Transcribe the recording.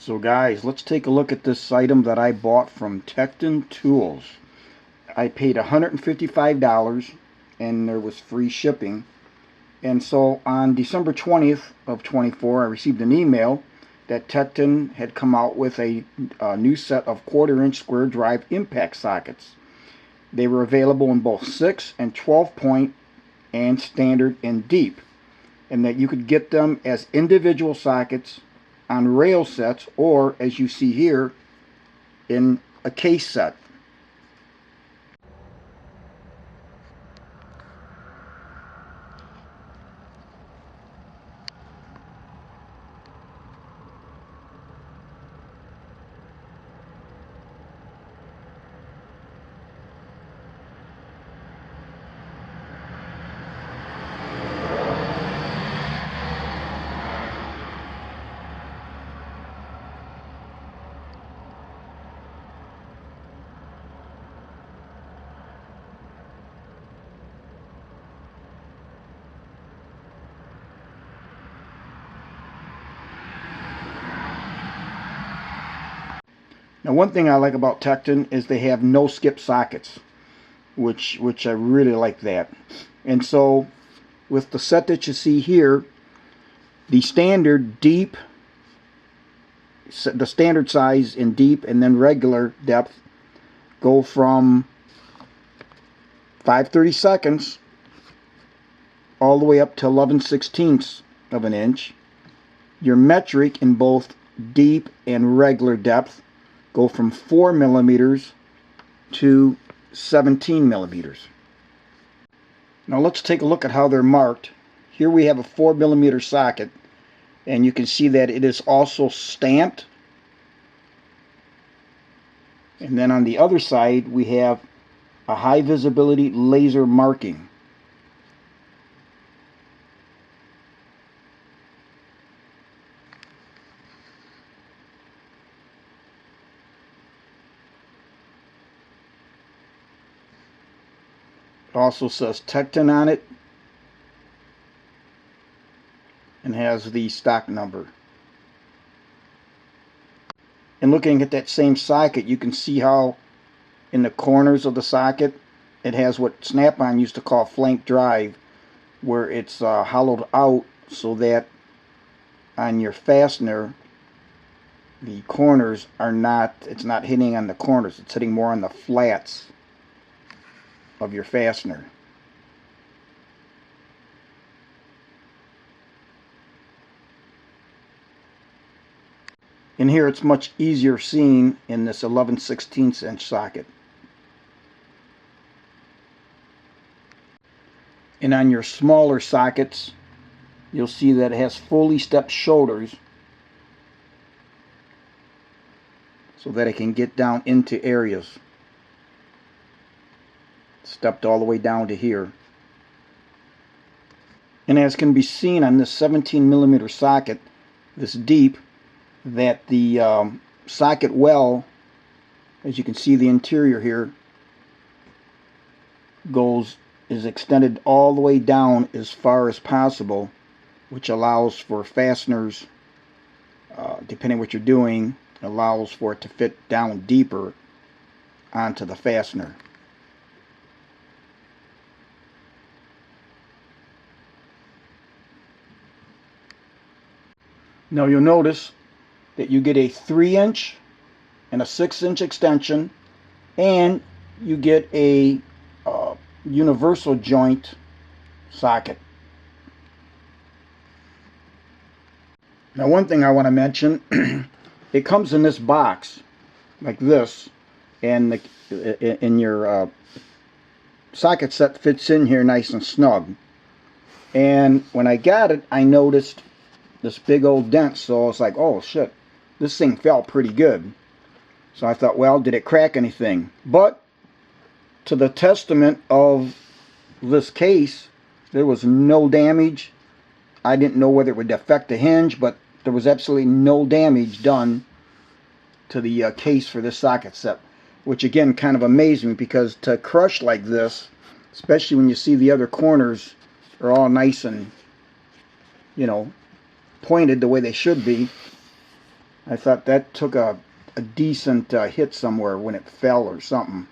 So guys, let's take a look at this item that I bought from Tekton Tools. I paid $155 and there was free shipping. And so on December 20th of 24, I received an email that Tekton had come out with a new set of 1/4-inch square drive impact sockets. They were available in both 6 and 12 point and standard and deep, and that you could get them as individual sockets on rail sets, or as you see here, in a case set. Now, one thing I like about Tekton is they have no skip sockets, which I really like that. And so with the set that you see here, the standard deep, the standard size in deep and then regular depth go from 5/32 all the way up to 11/16 of an inch. Your metric in both deep and regular depth go from 4 millimeters to 17 millimeters. Now let's take a look at how they're marked. Here we have a 4 millimeter socket, and you can see that it is also stamped. And then on the other side we have a high visibility laser marking. It also says Tekton on it and has the stock number. And looking at that same socket, you can see how in the corners of the socket it has what Snap-on used to call flank drive, where it's hollowed out so that on your fastener the corners are not, it's not hitting on the corners, it's hitting more on the flats of your fastener. In here it's much easier seen in this 11/16 inch socket. And on your smaller sockets you'll see that it has fully stepped shoulders so that it can get down into areas. Stepped all the way down to here. And as can be seen on this 17 millimeter socket, this deep, that the socket well, as you can see the interior here, is extended all the way down as far as possible, which allows for fasteners, depending what you're doing, allows for it to fit down deeper onto the fastener. Now you'll notice that you get a 3-inch and a 6-inch extension, and you get a universal joint socket. Now one thing I want to mention, it comes in this box like this, and in your socket set fits in here nice and snug. And when I got it, I noticed this big old dent, so I was like, oh shit, this thing felt pretty good. So I thought, well, did it crack anything? But to the testament of this case, there was no damage. I didn't know whether it would affect the hinge, but there was absolutely no damage done to the case for this socket set, which again kind of amazed me, because to crush like this, especially when you see the other corners are all nice and, you know, pointed the way they should be, I thought that took a decent hit somewhere when it fell or something.